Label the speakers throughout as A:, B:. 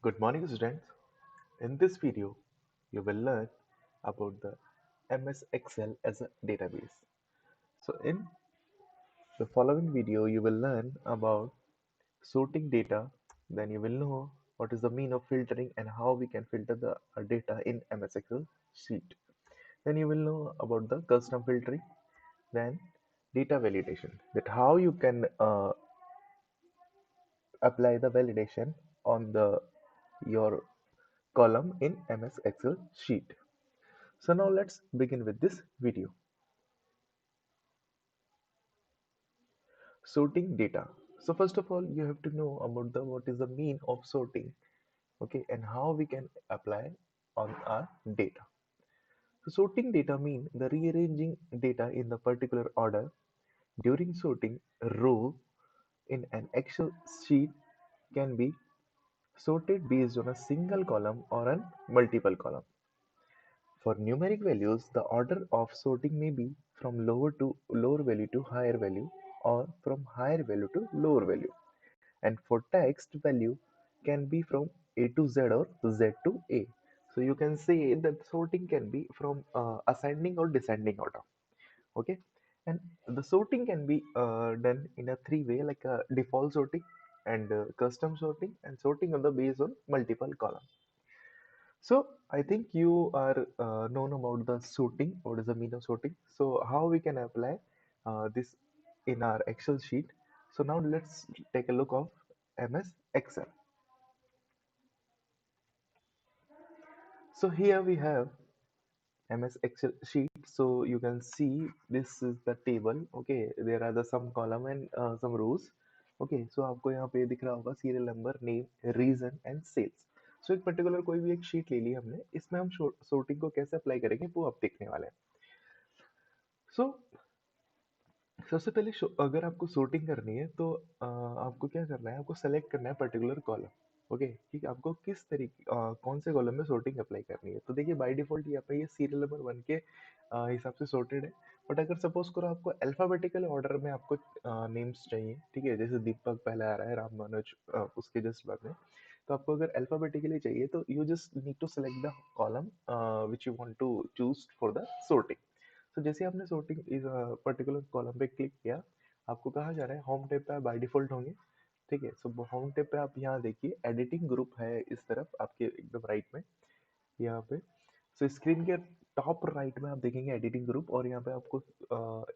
A: Good morning, students. In this video, you will learn about the MS Excel as a database. So, in the following video, you will learn about sorting data. Then you will know what is the mean of filtering and how we can filter the data in MS Excel sheet. Then you will know about the custom filtering. Then data validation. That how you can apply the validation on the your column in MS Excel sheet. So now let's begin with this video. Sorting data. So first of all, you have to know about the what is the mean of sorting, okay, and how we can apply on our data. So sorting data mean the rearranging data in the particular order. During sorting, row in an Excel sheet can be sorted based on a single column or a multiple column. For numeric values, the order of sorting may be from lower value to higher value or from higher value to lower value. And for text value can be from A to Z or Z to A. So you can say that sorting can be from ascending or descending order. Okay, and the sorting can be done in a three way like a default sorting and custom sorting and sorting on the base on multiple column. So I think you are known about the sorting. What is the mean of sorting? So how we can apply this in our Excel sheet. So now let's take a look of MS Excel. So here we have MS Excel sheet. So you can see this is the table. Okay, there are the some column and some rows. Okay, so आपको यहाँ पे दिख रहा होगा serial number, name, region and sales. So एक particular कोई भी एक शीट ले ली हमने, इसमें हम sorting को कैसे अप्लाई करेंगे वो आप देखने वाले हैं. सो सबसे पहले अगर आपको sorting करनी है तो आपको क्या करना है, आपको सेलेक्ट करना है पर्टिकुलर कॉलम. ओके, ठीक है, आपको किस तरीके कौन से कॉलम में sorting अप्लाई करनी है. तो देखिए बाय डिफॉल्ट यहाँ पे ये सीरियल नंबर 1 के हिसाब से sorted है. बट अगर सपोज करो आपको अल्फाबेटिकल ऑर्डर में आपको नेम्स चाहिए, ठीक है, जैसे दीपक पहले आ रहा है, राम मनोज उसके जस्ट बाद में, तो आपको अगर अल्फाबेटिकली चाहिए तो you just need to select the column which you want to choose for the sorting. तो जैसे आपने sorting इस पर्टिकुलर कॉलम पे क्लिक किया, आपको कहा जा रहा है होम टैब पे आप बाय डिफॉल्ट होंगे. ठीक है, सो होम टैब पे आप यहाँ देखिए एडिटिंग ग्रुप है इस तरफ आपके एकदम राइट में यहाँ पे. सो स्क्रीन के टॉप राइट में आप देखेंगे एडिटिंग ग्रुप और यहाँ पे आपको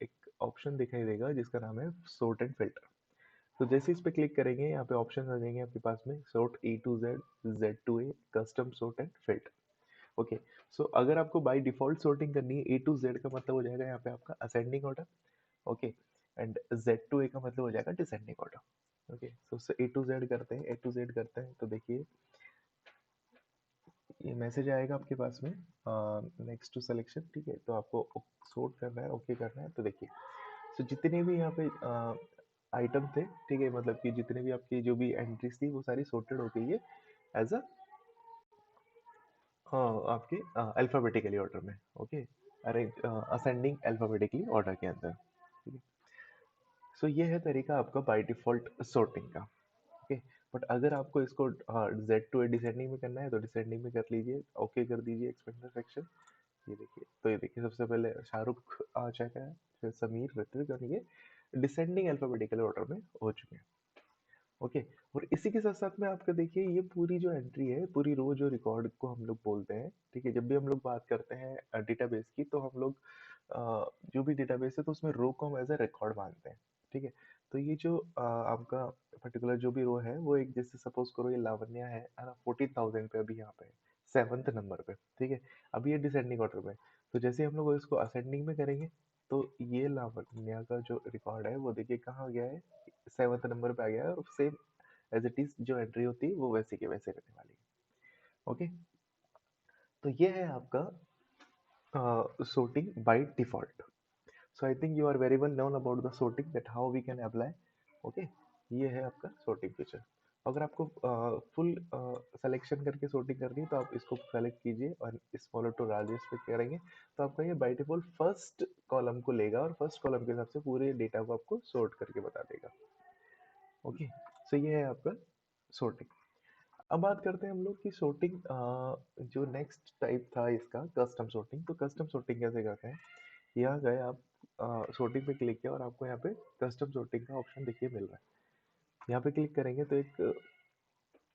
A: एक ऑप्शन दिखाई देगा जिसका नाम है सॉर्ट एंड फिल्टर. तो जैसे इस पे क्लिक करेंगे यहाँ पे ऑप्शन आ जाएंगे आपके पास में sort A to Z, Z to A, custom sort and filter. Okay, so अगर आपको बाय डिफॉल्ट सॉर्टिंग करनी है ए टू जेड का मतलब हो जाएगा यहाँ पे आपका ascending order. Okay, and Z to A का मतलब हो जाएगा descending order. Okay, so A to Z करते हैं, ए टू जेड करते हैं तो देखिए ये मैसेज आएगा आपके पास में नेक्स्ट टू सिलेक्शन. ठीक है, तो आपको सॉर्ट करना है, ओके करना है. तो देखिए सो जितने भी यहाँ पे आइटम थे, ठीक है, मतलब कि जितने भी आपकी जो भी एंट्रीज थी वो सारी सॉर्टेड हो गई है एज अ आपके अल्फाबेटिकली ऑर्डर में. ओके, अरे असेंडिंग अल्फाबेटिकली ऑर्डर के अंदर. ठीक है, सो ये है तरीका आपका बाय डिफॉल्ट सॉर्टिंग का. ओके, बट अगर आपको इसको जेड टू ए डिसेंडिंग में करना है तो डिसेंडिंग में कर लीजिए, ओके कर दीजिए एक्सपेंडर सेक्शन. ये देखिए, तो ये देखिए सबसे पहले शाहरुख आ चुका है, फिर समीर, ऋत्विक और ये डिसेंडिंग अल्फाबेटिकल ऑर्डर में हो चुके हैं. ओके, और इसी के साथ साथ में आपका देखिए ये पूरी जो एंट्री है, पूरी रो जो रिकॉर्ड को हम लोग बोलते हैं. ठीक है, जब भी हम लोग बात करते हैं डेटाबेस की तो हम लोग जो भी डेटाबेस है तो उसमें रो को हम एज ए रिकॉर्ड मानते हैं. ठीक है, तो ये जो आपका पर्टिकुलर जो भी रो है वो एक जैसे सपोज करो ये लावण्या है ना, 14,000 पे अभी यहाँ पे सेवन्थ नंबर पे. ठीक है, अभी ये डिसेंडिंग ऑर्डर में. तो जैसे हम लोग इसको असेंडिंग में करेंगे तो ये लावण्या का जो रिकॉर्ड है वो देखिए कहाँ गया है, सेवन्थ नंबर पे आ गया है और सेम एज इट इज जो एंट्री होती है वो वैसे के वैसे रहने वाली है. ओके, तो ये है आपका sorting by default. So I think you are very well known about the sorting that how we can apply. Okay, ये है आपका sorting फीचर. अगर आपको फुल सिलेक्शन करके sorting करनी है तो आप इसको सेलेक्ट कीजिए और इस फॉलो टू राजेश पे करेंगे तो आपका ये बाय डिफॉल्ट फर्स्ट कॉलम को लेगा और फर्स्ट कॉलम के हिसाब से पूरे डेटा को आपको सॉर्ट करके बता देगा. ओके, सो ये है आपका sorting. अब बात करते हैं हम लोग की sorting, जो नेक्स्ट टाइप था इसका कस्टम sorting। तो कस्टम sorting कैसे करते हैं? यहाँ गए आप, sorting पे क्लिक किया और आपको यहाँ पे कस्टम sorting का ऑप्शन देखिए मिल रहा है। यहाँ पे क्लिक करेंगे तो एक,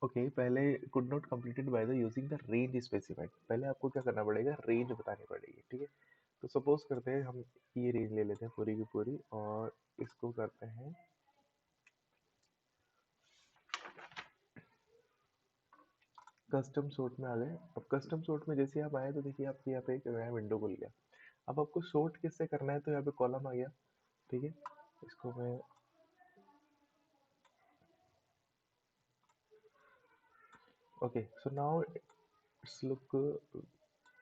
A: ओके, पहले could not completed by the using the range specified. पहले आपको क्या करना पड़ेगा, रेंज बतानी पड़ेगी, ठीक है। तो सपोज करते हैं हम ये रेंज ले लेते हैं पूरी की पूरी और इसको करते हैं कस्टम सोर्ट में आ गए। अब कस्टम सोर्ट में जैसे आप आए तो देखिए आपके यहाँ पे एक नया विंडो खुल गया। अब आपको सोर्ट किससे करना है, तो यहाँ पे कॉलम आ गया, ठीक है। इसको मैं, okay, so now it's look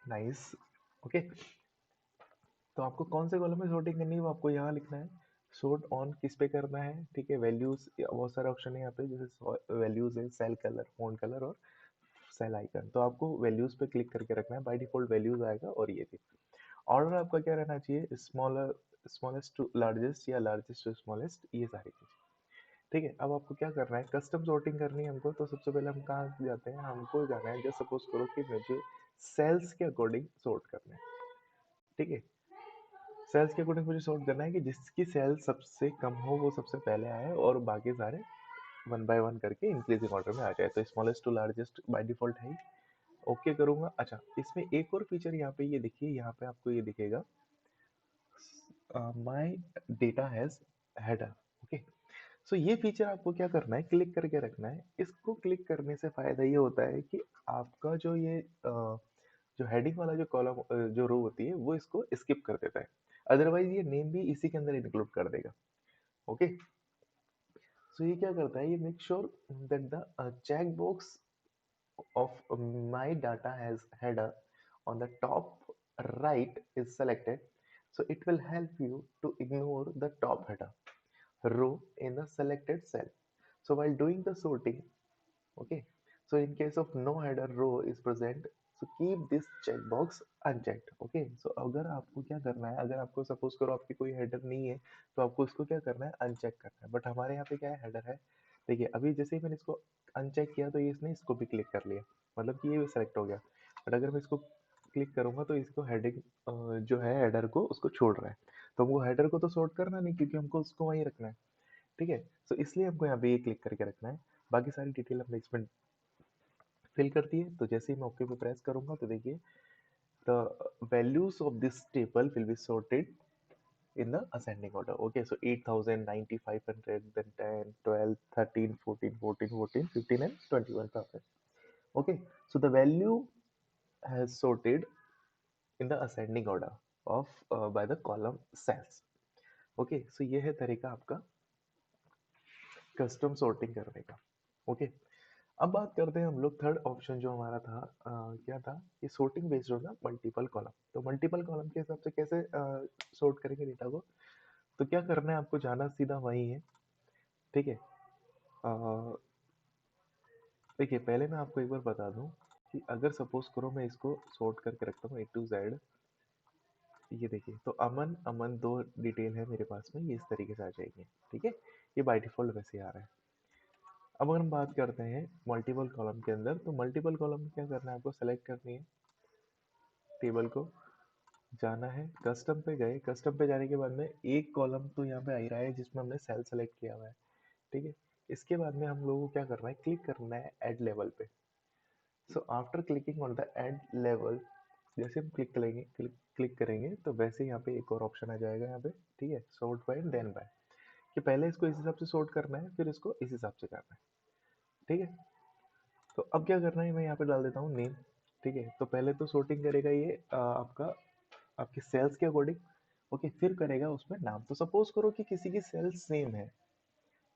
A: nice, okay. तो आपको कौन से कॉलम में सॉर्टिंग करनी है वो आपको यहाँ लिखना है। सॉर्ट ऑन किस पे करना है, ठीक है। वैल्यूज, बहुत सारे ऑप्शन है यहाँ पे, जैसे वैल्यूज है, सेल कलर, फॉन्ट कलर और सेल आइकन। तो आपको वैल्यूज पे क्लिक करके रखना है, बाय डिफॉल्ट वैल्यूज आएगा। और ये भी ऑर्डर आपका क्या रहना चाहिए, स्मॉलर, स्मॉलेस्ट टू लार्जेस्ट या लार्जेस्ट टू स्मॉलेस्ट, ये सारी चीज़, ठीक है। अब आपको क्या करना है, कस्टम सॉर्टिंग करनी है हमको। तो सबसे पहले हम कहाँ जाते हैं, हमको जाना है, जस्ट सपोज करो कि मुझे सेल्स के अकॉर्डिंग सॉर्ट करना है, ठीक है। सेल्स के अकॉर्डिंग मुझे सॉर्ट करना है कि जिसकी सेल सबसे कम हो वो सबसे पहले आए और बाकी सारे वन बाय वन करके इंक्रीजिंग ऑर्डर में आ जाए। तो smallest to largest by default है ही। ओके करूंगा। अच्छा, इसमें एक और फीचर यहाँ पे, ये देखिए यहाँ पे आपको ये दिखेगा, my data has header, okay. So ये फीचर आपको क्या करना है, क्लिक करके रखना है। इसको क्लिक करने से फायदा ये होता है कि आपका जो ये जो हेडिंग वाला जो कॉलम, जो रो होती है वो इसको स्किप कर देता है। अदरवाइज ये नेम भी इसी के अंदर इंक्लूड कर देगा, ओके। सो ये क्या करता है, ये make sure that the check box of my data has header on the top right is selected, so it will help you to ignore the top header row in the selected cell. So while doing the sorting, okay, so in case of no header row is present, so keep this checkbox unchecked, okay। so अगर आपको क्या करना है, अगर आपको suppose करो आपकी कोई हेडर नहीं है तो आपको इसको क्या करना है, अनचेक करना है। बट हमारे यहाँ पे क्या है, हेडर है। देखिए अभी जैसे ही मैंने इसको अनचेक किया तो ये इसने इसको भी क्लिक कर लिया, मतलब कि ये भी सेलेक्ट हो गया। बट अगर मैं इसको क्लिक करूंगा तो इसको हेडिंग, जो है हेडर को उसको छोड़ रहा है। तो हमको हेडर को तो सॉर्ट करना नहीं, क्योंकि हमको उसको वहीं रखना है, ठीक है। सो इसलिए हमको यहाँ पे ये क्लिक करके रखना है। बाकी सारी डिटेल हमने इसमें फिल कर दी है। तो जैसे ही मैं ओके पे प्रेस करूंगा तो देखिए the values of this table will be sorted in the ascending order, okay। so 8000, 9500, then 10, 12, 13, 14, 14, 14, 15 and 21,000, okay। so the value has sorted in the ascending order of by the column cells, okay। so ये है तरीका आपका custom sorting करने का, okay. अब बात करते हैं हम लोग थर्ड ऑप्शन जो हमारा था, क्या था, ये sorting बेस्ड होगा मल्टीपल कॉलम। तो मल्टीपल कॉलम के हिसाब से कैसे सॉर्ट करेंगे डेटा को, तो क्या करना है, आपको जाना सीधा वही है, ठीक है। अ, देखिए पहले मैं आपको एक बार बता दूं कि अगर सपोज करो मैं इसको सॉर्ट करके रखता हूँ A to Z, ये देखिए तो अमन अमन दो डिटेल है मेरे पास में, ये इस तरीके से आ जाएंगे, ठीक है। ये बाय डिफॉल्ट वैसे आ रहा है। अब अगर हम बात करते हैं मल्टीपल कॉलम के अंदर, तो मल्टीपल कॉलम में क्या करना है, आपको सेलेक्ट करनी है टेबल को, जाना है कस्टम पे, गए कस्टम पे जाने के बाद में एक कॉलम तो यहाँ पे आ ही रहा है जिसमें हमने सेल सेलेक्ट किया हुआ है, ठीक है। इसके बाद में हम लोगों को क्या करना है, क्लिक करना है ऐड लेवल पे। So after clicking on the add level, जैसे हम क्लिक करेंगे तो वैसे यहाँ पे एक और ऑप्शन आ जाएगा यहाँ पे, ठीक है, सॉर्ट बाय देन बाय, कि पहले इसको इस हिसाब से सॉर्ट करना है फिर इसको इस हिसाब से करना है, ठीक है। तो अब क्या करना है, मैं यहाँ पे डाल देता हूँ नेम, ठीक है। तो पहले तो सॉर्टिंग करेगा ये आपका आपके सेल्स के अकॉर्डिंग, ओके, फिर करेगा उसमें नाम। तो सपोज करो कि किसी की सेल्स सेम है,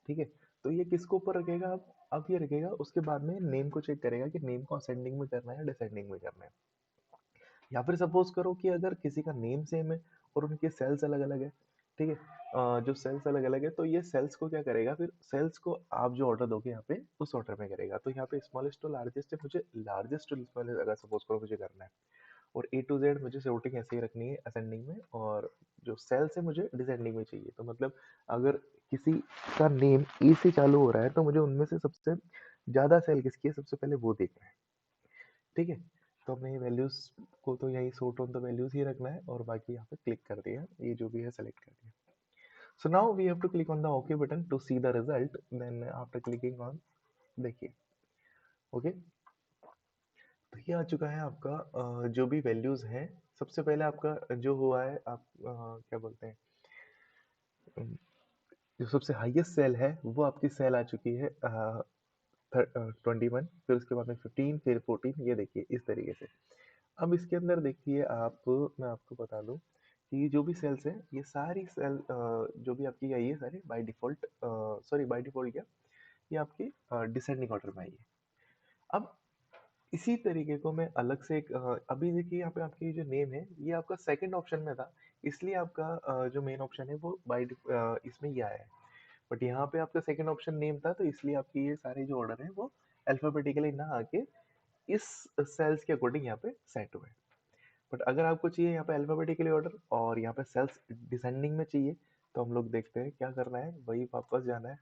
A: ठीक है, तो ये किसको ऊपर रखेगा, अब ये रखेगा उसके बाद में नेम को चेक करेगा कि नेम को असेंडिंग में करना है या डिसेंडिंग में करना है। या फिर सपोज करो कि अगर किसी का नेम सेम है और उनके सेल्स अलग अलग है, ठीक है, जो सेल्स अलग अलग है तो ये सेल्स को क्या करेगा, फिर सेल्स को आप जो ऑर्डर दोगे यहाँ पे उस ऑर्डर में करेगा। तो यहाँ पे स्मॉलेस्ट टू लार्जेस्ट है, मुझे लार्जेस्ट टू स्मॉलेस्ट अगर सपोज करो मुझे करना है, और A to Z मुझे सॉर्टिंग ऐसे ही रखनी है असेंडिंग में, और जो सेल्स है मुझे डिसेंडिंग में चाहिए। तो मतलब अगर किसी का नेम ए से चालू हो रहा है तो मुझे उनमें से सबसे ज़्यादा सेल किसकी है सबसे पहले वो देखना है, ठीक है। तो हमने ये वैल्यूज़ को तो यही सॉर्ट ऑन द वैल्यूज़ ही रखना है और बाकी यहाँ पे क्लिक कर दिया, ये जो भी है सेलेक्ट कर दिया। So now we have to click on the okay button to see the result, then after clicking on, देखिए ओके, तो ये आ चुका है आपका जो भी वैल्यूज़ हैं। सबसे पहले आपका जो हुआ है आप क्या बोलते हैं, जो सबसे हाईएस्ट सेल है वो आपकी सेल आ चुकी है 21, फिर उसके बाद में 15, फिर 14, ये देखिए इस तरीके से। अब इसके अंदर देखिए आप, मैं आपको बता दूं कि जो भी सेल्स हैं ये सारी सेल जो भी आपकी आई है सारी by default, sorry by default क्या, ये आपकी डिसेंडिंग ऑर्डर में आई है। अब इसी तरीके को मैं अलग से एक अभी देखिए यहाँ पे आपकी जो नेम है ये आपका सेकंड ऑप्शन में था, इसलिए आपका जो मेन ऑप्शन है वो इसमें ही आया है। बट यहाँ पे आपका सेकंड ऑप्शन नेम था तो इसलिए आपकी ये सारे जो ऑर्डर है वो अल्फाबेटिकली ना आके इस सेल्स के अकॉर्डिंग यहाँ पे सेट हुए। बट अगर आपको चाहिए यहाँ पे अल्फाबेटिकली ऑर्डर और यहाँ पे सेल्स डिसेंडिंग में चाहिए, तो हम लोग देखते हैं क्या करना है, वही वापस जाना है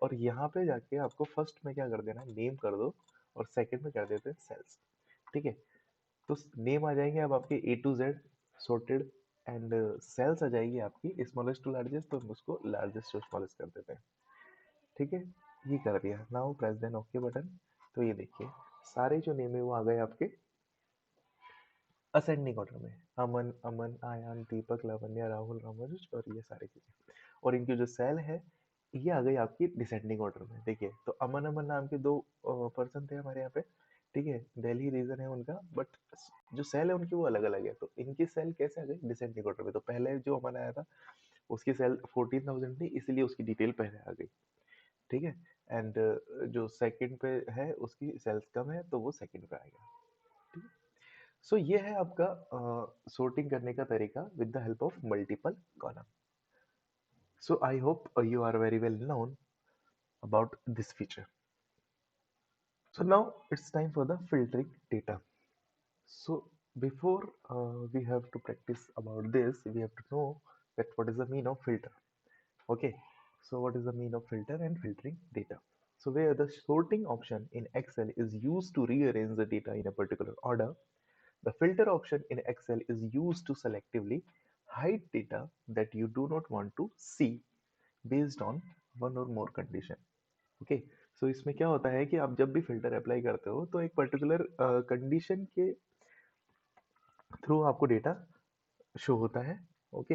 A: और यहाँ पे जाके आपको फर्स्ट में क्या कर देना है, नेम कर दो और सेकंड में कर देते हैं सेल्स, ठीक है। तो नेम आ जाएंगे अब आपके A to Z sorted, and sales आ जाएगी आपकी स्मॉलेस्ट टू लार्जेस्ट, तो हम उसको लार्जेस्ट टू स्मॉलेस्ट कर देते हैं, ठीक है। ये कर दिया, now press then okay button. तो ये देखिए सारे जो नेम है वो आ गए आपके असेंडिंग ऑर्डर में, अमन अमन आयान दीपक लावण्या राहुल रामानुज और ये सारी चीजें, और इनकी जो सेल है ये आ गई आपकी डिसेंडिंग ऑर्डर में। देखिए तो अमन अमन नाम के दो पर्सन थे हमारे यहाँ पे, ठीक है, दिल्ली रीजन है उनका, बट जो सेल है उनकी वो अलग अलग है, तो इनकी सेल कैसे आ गई डिसेंडिंग ऑर्डर में, तो पहले जो अमन आया था उसकी सेल 14,000 थी इसलिए उसकी डिटेल पहले आ गई, ठीक है। एंड जो सेकंड पे है उसकी सेल्स कम है तो वो सेकंड पे आएगा, ठीक है। सो ये है आपका sorting करने का तरीका with the help of multiple column. So I hope you are very well known about this feature. So now it's time for the filtering data. So before we have to practice about this, we have to know that what is the mean of filter. Okay, so what is the mean of filter and filtering data? So where the sorting option in Excel is used to rearrange the data in a particular order, the filter option in Excel is used to selectively hide data that you do not want to see based on one or more condition. Okay, so इसमें क्या होता है कि आप जब भी filter apply करते हो तो एक पर्टिकुलर कंडीशन के थ्रू आपको डेटा शो होता है, ओके।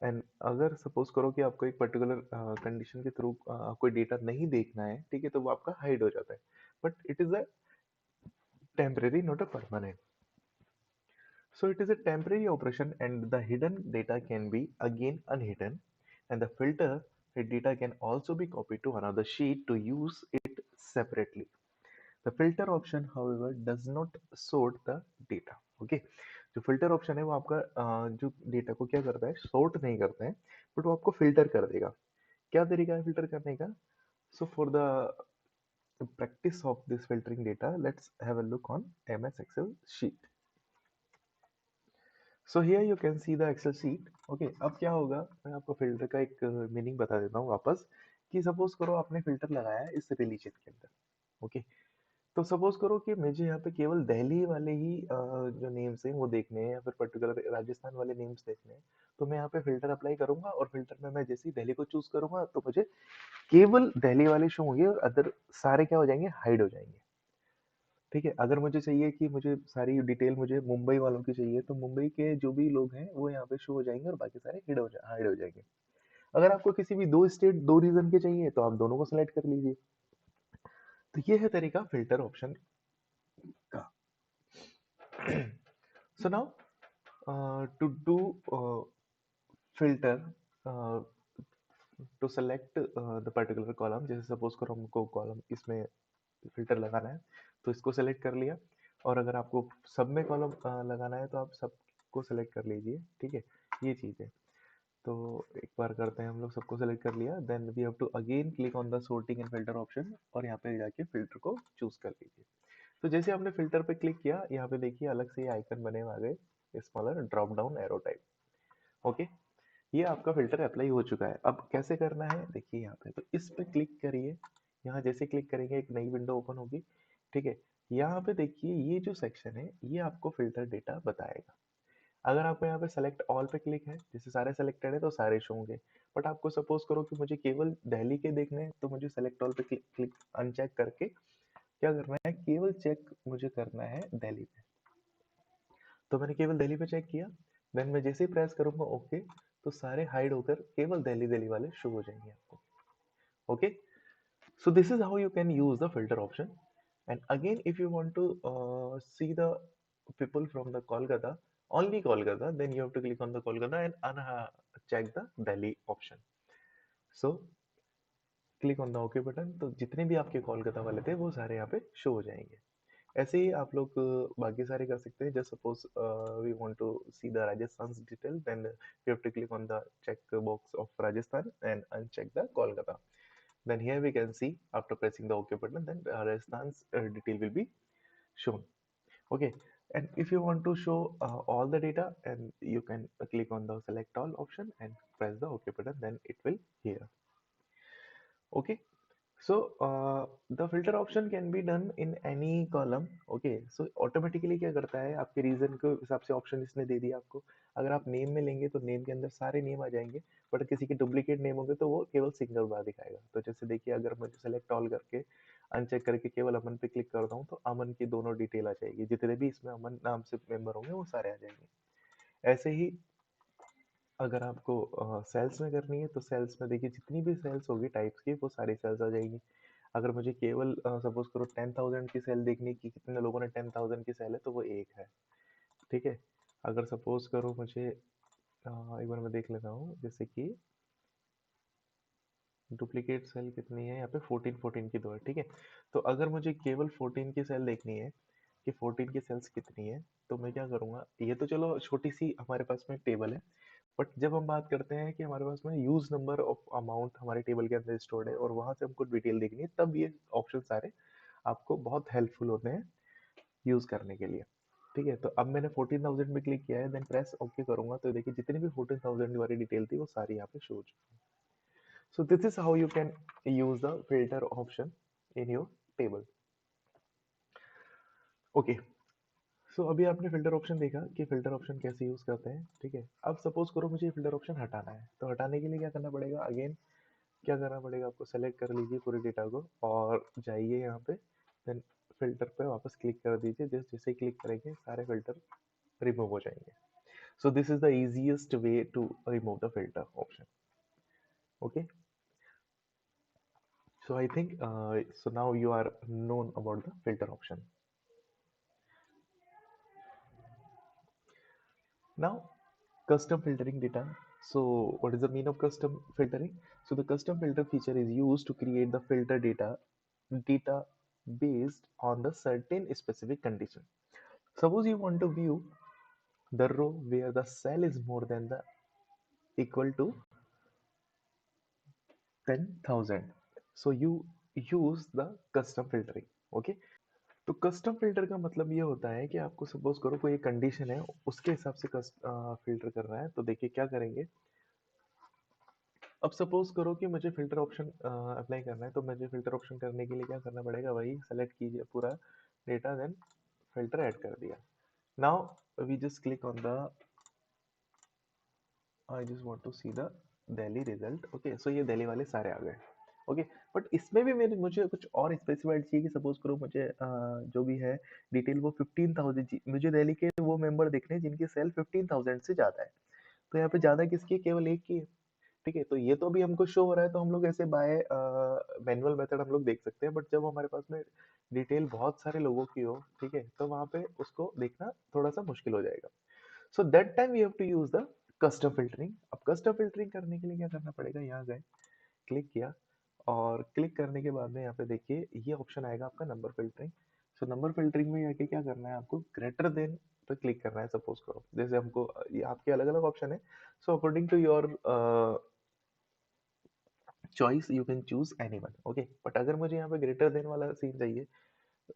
A: एंड अगर सपोज करो कि आपको एक पर्टिकुलर कंडीशन के थ्रू कोई डेटा नहीं देखना है, ठीक है, तो वो आपका हाइड हो जाता है, but it is a temporary not a permanent. So it is a temporary operation and the hidden data can be again unhidden, and the filter data can also be copied to another sheet to use it separately. The filter option however does not sort the data. Okay, जो filter option है वो आपका जो data को क्या करता है, sort नहीं करता है, बट वो आपको filter कर देगा। क्या तरीका है filter करने का? So for the practice of this filtering data, let's have a look on MS Excel sheet. So here you can see the Excel sheet, okay. अब क्या होगा, मैं आपको फिल्टर का एक मीनिंग बता देता हूँ वापस, कि सपोज करो आपने फिल्टर लगाया है इस रिलीजन के अंदर, ओके। तो सपोज करो कि मुझे यहाँ पे केवल दिल्ली वाले ही जो नेम्स हैं वो देखने हैं या फिर पर्टिकुलर राजस्थान वाले नेम्स देखने हैं, तो मैं यहाँ पे फिल्टर अप्लाई करूंगा और फिल्टर में मैं जैसे ही दिल्ली को चूज करूंगा तो मुझे केवल दिल्ली वाले शो होंगे और अदर सारे क्या हो जाएंगे, हाइड हो जाएंगे, ठीक है। अगर मुझे चाहिए कि मुझे सारी डिटेल मुझे मुंबई वालों की चाहिए, तो मुंबई के जो भी लोग हैं वो यहाँ पे शो हो जाएंगे और बाकी सारे हाइड हो जाएंगे। अगर आपको किसी भी दो स्टेट दो रीजन के चाहिए तो आप दोनों को सिलेक्ट कर लीजिए। तो ये है तरीका फिल्टर ऑप्शन का। So now to do filter to select the particular column, जैसे सपोज करो हमको कॉलम इसमें फिल्टर लगाना है तो इसको सेलेक्ट कर लिया, और अगर आपको सब में कॉलम लगाना है तो आप सबको सेलेक्ट कर लीजिए, ठीक है। ये चीज़ है, तो एक बार करते हैं हम लोग, सबको सेलेक्ट कर लिया, then we have to again click on the sorting and filter option और यहाँ पे जाके फिल्टर को चूज कर लीजिए। तो जैसे आपने फिल्टर पे क्लिक किया, यहाँ पे देखिए अलग से ये आइकन बने हुए आ गए, smaller drop down arrow type, okay. ये आपका फिल्टर अप्लाई हो चुका है। अब कैसे करना है देखिए यहाँ पे, तो इस पे क्लिक करिए, यहाँ जैसे क्लिक करेंगे एक नई विंडो ओपन होगी, ठीक है। यहाँ पे देखिए ये जो सेक्शन है ये आपको फिल्टर डेटा बताएगा। अगर आपको यहाँ पे सेलेक्ट ऑल पे क्लिक है, जैसे सारे सेलेक्टेड है तो सारे शो होंगे। बट आपको सपोज करो कि मुझे केवल दिल्ली के देखने हैं, तो मुझे सेलेक्ट ऑल पे क्लिक क्लिक अनचेक करके क्या करना है, केवल चेक मुझे करना है दिल्ली पे। तो मैंने केवल दिल्ली पे चेक किया, देन मैं जैसे ही प्रेस करूंगा ओके, तो सारे हाइड होकर केवल दिल्ली दिल्ली वाले शो हो जाएंगे आपको। Okay, so this is how you can use the filter option. And again, if you want to see the people from the Kolkata, only Kolkata, then you have to click on the Kolkata and check the Delhi option. So click on the OK button, तो जितने भी आपके कोलकाता वाले थे वो सारे यहाँ पे शो हो जाएंगे। ऐसे ही आप लोग बाकी सारे कर सकते हैं। Just suppose we want to see the Rajasthan detail, then you have to click on the check box of Rajasthan and uncheck the Kolkata. Then here we can see after pressing the OK button, then Rajasthan's detail will be shown. Okay, and if you want to show all the data, and you can click on the select all option and press the OK button, then it will here. Okay, so the filter option can be done in any column. Okay, so automatically क्या करता है, आपके reason के हिसाब से option इसने दे दिया आपको। अगर आप नेम में लेंगे तो नेम के अंदर सारे नेम आ जाएंगे, बट किसी के डुप्लीकेट नेम होंगे तो वो केवल सिंगल बार दिखाएगा। तो जैसे देखिए, अगर मैं सेलेक्ट ऑल करके अनचेक करके केवल अमन पे क्लिक करता हूँ, तो अमन की दोनों डिटेल आ जाएगी, जितने भी इसमें अमन नाम से मेंबर होंगे वो सारे आ जाएंगे। ऐसे ही अगर आपको सेल्स में करनी है, तो सेल्स में देखिए जितनी भी सेल्स होगी टाइप्स की, वो सारी सेल्स आ जाएंगी। अगर मुझे केवल सपोज करो 10,000 की सेल देखनी कि कितने लोगों ने 10,000 की सेल है, तो वो एक है, ठीक है। अगर सपोज करो मुझे एक बार मैं देख लेता हूँ, जैसे कि डुप्लीकेट सेल कितनी है यहाँ पे, 14 की दो है, ठीक है। तो अगर मुझे केवल 14 की सेल देखनी है कि 14 की सेल्स कितनी है, तो मैं क्या करूँगा, ये तो चलो छोटी सी हमारे पास में टेबल है। बट जब हम बात करते हैं कि हमारे पास में यूज नंबर ऑफ अमाउंट हमारे टेबल के अंदर स्टोर्ड है और वहां से हमको डिटेल देखनी है, तब ये ऑप्शन सारे आपको बहुत हेल्पफुल होते हैं यूज करने के लिए। ठीक है, तो अब मैंने 14,000 में क्लिक किया है, देन प्रेस ओके करूंगा, तो देखिए जितनी भी 14,000 वाली डिटेल थी वो सारी यहाँ पे शो हो चुकी है। So this is how you can use the filter option in your table. Okay, so अभी आपने फिल्टर ऑप्शन देखा कि फिल्टर ऑप्शन कैसे यूज करते हैं, ठीक है। अब सपोज करो मुझे फिल्टर ऑप्शन हटाना है, तो हटाने के लिए क्या करना पड़ेगा, अगेन क्या करना पड़ेगा आपको, सेलेक्ट कर लीजिए पूरे डेटा को और जाइए यहाँ पे, देन फिल्टर पे वापस क्लिक कर दीजिए। जैसे ही क्लिक करेंगे सारे फिल्टर रिमूव हो जाएंगे। So this is the easiest way to remove the filter option. Okay, so I think so now you are known about the filter option. Now custom filtering data. So what is the mean of custom filtering? So the custom filter feature is used to create the filter data based on the certain specific condition. Suppose you want to view the row where the cell is more than the equal to 10,000. So you use the custom filtering. Okay, तो custom filter का मतलब ये होता है कि आपको suppose करो कोई कंडीशन है, उसके हिसाब से फिल्टर करना है। तो देखिए क्या करेंगे, अब सपोज करो कि मुझे फिल्टर ऑप्शन अप्लाई करना है, तो मुझे फिल्टर ऑप्शन करने के लिए क्या करना पड़ेगा, वही सेलेक्ट कीजिए पूरा डेटा, देन फिल्टर ऐड कर दिया। Now we just click on the, I just want to see the Delhi result. Okay, so ये दिल्ली वाले सारे आ गए। ओके, बट इसमें भी मेरे मुझे कुछ और स्पेसिफाइड चाहिए कि सपोज करो मुझे जो भी है डिटेल वो 15,000 मुझे दिल्ली के वो मेंबर देखने हैं जिनकी सेल 15,000 से ज़्यादा है। तो यहाँ पे ज़्यादा किसकी है, केवल एक की है। ठीक है, तो ये तो अभी हमको शो हो रहा है, तो हम लोग ऐसे बाय मैनुअल मेथड हम लोग देख सकते हैं। बट जब हमारे पास में डिटेल बहुत सारे लोगों की हो, ठीक है, तो वहाँ पे उसको देखना थोड़ा सा मुश्किल हो जाएगा। So that time we have to use the custom filtering. अब कस्टम फिल्टरिंग करने के लिए क्या करना पड़ेगा, यहाँ गए, क्लिक किया, और क्लिक करने के बाद में यहाँ पे देखिए ये ऑप्शन आएगा आपका number filtering. So number filtering में आके क्या करना है, आपको ग्रेटर देन पे क्लिक करना है। सपोज करो जैसे हमको ये आपके अलग अलग ऑप्शन है, so according to your choice you can choose any one. Okay, but अगर मुझे यहाँ पे ग्रेटर देन वाला सीन चाहिए,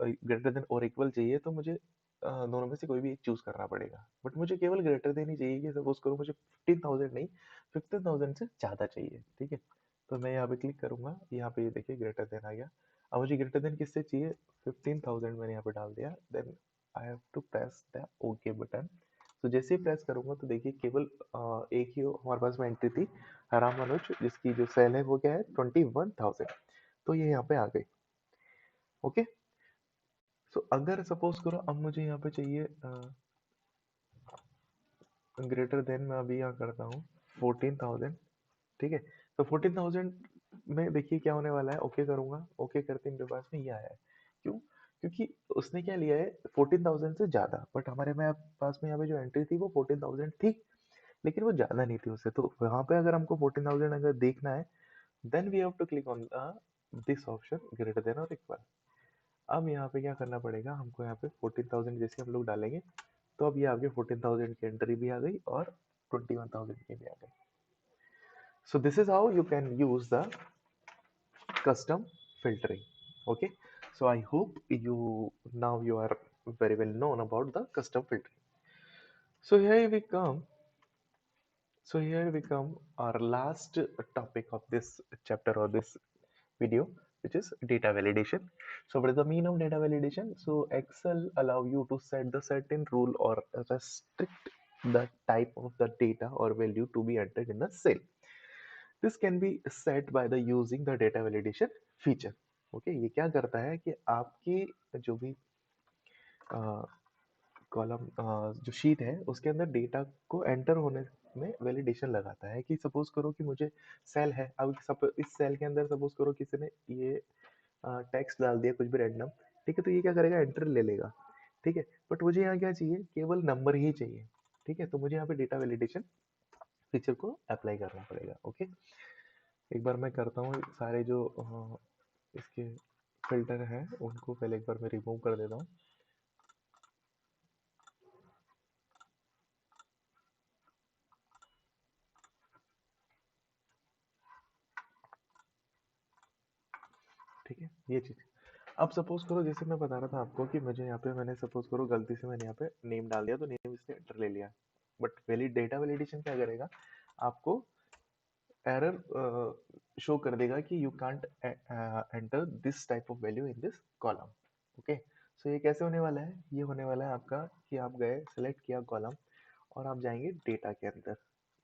A: ग्रेटर देन और इक्वल चाहिए, तो मुझे दोनों में से कोई भी एक चूज करना पड़ेगा। बट मुझे केवल ग्रेटर देन ही चाहिए, कि सपोज करो मुझे 15,000 नहीं, 15,000 से ज़्यादा चाहिए, ठीक है। तो मैं यहाँ पे क्लिक करूंगा, यहाँ पे ये देखिए ग्रेटर देन आ गया। अब मुझे ग्रेटर देन किससे चाहिए, 15,000 मैंने यहाँ पे डाल दिया। Then I have to press the okay button. तो जैसे ही प्रेस करूंगा तो देखिए केवल एक ही हमारे पास में एंट्री थी, राम मनोज, जिसकी जो सेल है वो क्या है 21,000। तो ये यहाँ पे आ गई। ओके, सो अगर सपोज करो अब मुझे यहाँ पे चाहिए ग्रेटर देन, मैं अभी यहाँ करता हूँ 14,000। ठीक है, तो 14,000 में देखिए क्या होने वाला है, ओके करूंगा, ओके करते मेरे पास में ये आया है। क्यों? क्योंकि उसने क्या लिया है 14,000 से ज्यादा, बट हमारे में पास में यहाँ पे जो एंट्री थी वो 14,000 थी, लेकिन वो ज्यादा नहीं थी उससे। तो वहां पे अगर हमको 14,000 अगर देखना है, then we have to click on this option greater than और इक्वल। अब यहाँ पे क्या करना पड़ेगा हमको, यहाँ पे 14,000 जैसे हम लोग डालेंगे तो अब ये आपके 14,000 की एंट्री भी आ गई और 21,000 की भी आ गई। So this is how you can use the custom filtering. Okay, so I hope you now you are very well known about the custom filtering. So here we come. So here we come our last topic of this chapter or this video, which is data validation. So what is the mean of data validation? So Excel allow you to set the certain rule or restrict the type of the data or value to be entered in the cell. This can be set by the using the data validation feature. Okay, ये क्या करता है कि आपकी जो भी column जो sheet है उसके अंदर डेटा को एंटर होने में वैलिडेशन लगाता है। कि सपोज करो कि मुझे सेल है, अब इस सेल के अंदर सपोज करो किसी ने ये टेक्स्ट डाल दिया कुछ भी रैंडम, ठीक है, तो ये क्या करेगा, एंटर ले लेगा। ठीक है, बट मुझे यहाँ क्या चाहिए, केवल नंबर ही चाहिए। ठीक है, तो मुझे यहाँ पे डेटा वैलिडेशन फीचर को अप्लाई करना पड़ेगा। ओके, एक बार मैं करता हूँ सारे जो इसके फिल्टर हैं उनको पहले एक बार मैं रिमूव कर देता हूँ। ठीक है, ये चीज़। अब सपोज करो जैसे मैं बता रहा था आपको कि मुझे यहाँ पे मैंने सपोज करो गलती से मैंने यहाँ पे नेम डाल दिया, तो नेम इसने एंटर ले लिया। बट वैलिड डेटा वैलिडेशन क्या करेगा, आपको एरर शो कर देगा कि you can't enter this type of value in this column. Okay, so ये कैसे होने वाला है, ये होने वाला है आपका कि आप गए सेलेक्ट किया कॉलम और आप जाएंगे डेटा के अंदर।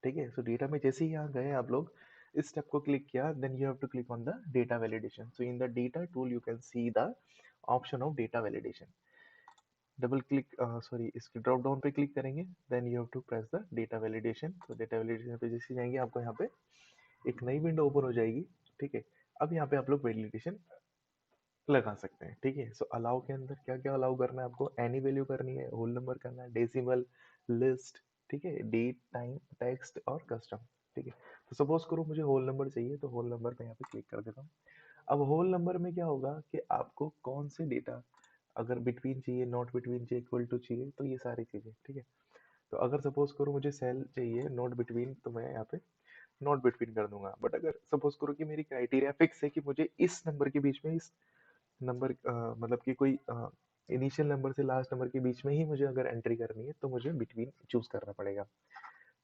A: ठीक है, सो डेटा में जैसे ही यहाँ गए आप लोग, इस स्टेप को क्लिक किया, then you have to click on the data validation. So in the data tool you can see the option of data validation. Double click sorry इसके ड्रॉप डाउन पे क्लिक करेंगे, then you have to press the data validation. तो data validation पे जैसे जाएंगे आपको यहाँ पे एक नई विंडो ओपन हो जाएगी। ठीक है, अब यहाँ पे आप लोग वैलिडेशन लगा सकते हैं। ठीक है, सो अलाउ के अंदर क्या क्या अलाउ करना है आपको, एनी वैल्यू करनी है, होल नंबर करना है, डेसिमल, लिस्ट, ठीक है, डेट, टाइम, टेक्स्ट और कस्टम। ठीक है, तो सपोज करो मुझे होल नंबर चाहिए, तो होल नंबर पे यहाँ पे क्लिक कर देता हूँ। अब होल नंबर में क्या होगा कि आपको कौन से डेटा, अगर बिटवीन चाहिए, नॉट बिटवीन चाहिए, इक्वल टू चाहिए, तो ये सारी चीजें। ठीक है, तो अगर सपोज करो मुझे सेल चाहिए नॉट बिटवीन, तो मैं यहाँ पे नॉट बिटवीन कर दूंगा। बट अगर सपोज करो कि मेरी क्राइटेरिया फिक्स है कि मुझे इस नंबर के बीच में, इस नंबर मतलब कि कोई इनिशियल नंबर से लास्ट नंबर के बीच में ही मुझे अगर एंट्री करनी है, तो मुझे बिटवीन चूज करना पड़ेगा।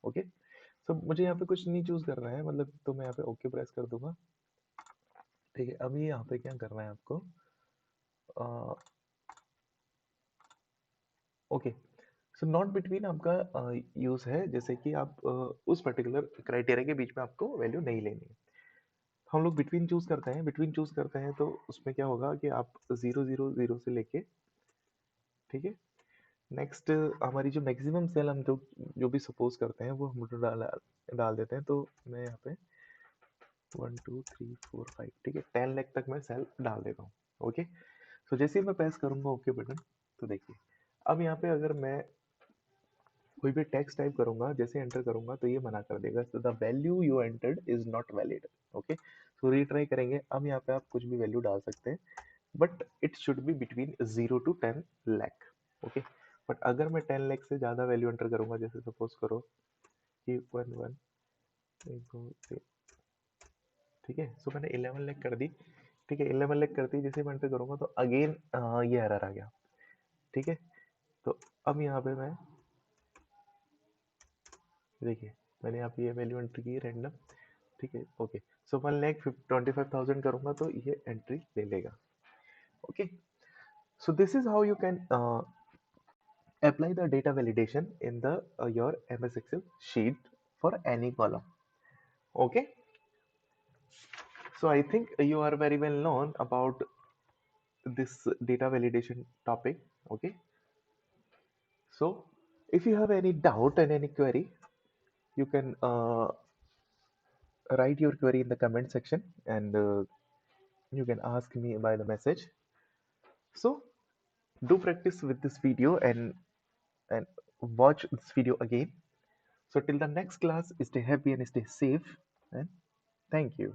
A: ओके, सो मुझे यहाँ पे कुछ नहीं चूज करना है, मतलब तो मैं यहाँ पे ओके प्रेस कर दूंगा। ठीक है, अभी यहाँ पे क्या करना है आपको, ओके, सो नॉट बिटवीन आपका यूज है जैसे कि आप उस पर्टिकुलर क्राइटेरिया के बीच में आपको वैल्यू नहीं लेनी है। हम लोग बिटवीन चूज करते हैं, बिटवीन चूज करते हैं तो उसमें क्या होगा कि आप 0 0 0 से लेके, ठीक है, नेक्स्ट हमारी जो मैक्सिमम सेल हम जो जो भी सपोज करते हैं वो हम डाल डाल देते हैं। तो मैं यहाँ पे 1 2 3 4 5, ठीक है, 10 लाख तक मैं सेल डाल देता हूँ। ओके, तो जैसे ही मैं प्रेस करूंगा ओके बटन, तो देखिए अब यहाँ पे अगर मैं कोई भी टेक्स्ट टाइप करूंगा, जैसे एंटर करूंगा तो ये मना कर देगा, तो the value you entered is not valid. Okay, तो रीट्राई करेंगे। अब यहाँ पे आप कुछ भी वैल्यू डाल सकते हैं, but it should be between 0 to 10 lakh. Okay, but अगर मैं 10 लाख से ज़्यादा वैल्यू एंटर करूंगा, जैसे सपोज करो कि 1 1 ठीक है, सो मैंने 11 लाख कर दी। ठीक है, 11 लाख करती जैसे मैं एंटर करूंगा तो अगेन ये एरर आ गया। ठीक है, तो अब यहाँ पे मैं देखिए मैंने यहाँ पे ये वैल्यू एंटर की रैंडम। ठीक है, ओके, सो 1,25,000 करूंगा तो ये एंट्री ले लेगा. Okay. So this is how you can apply the data validation in the your MS Excel sheet for any column. Okay. So I think you are very well known about this data validation topic. Okay. So if you have any doubt and any query, you can write your query in the comment section, and you can ask me by the message. So do practice with this video, and watch this video again. So till the next class, stay happy and stay safe, and thank you.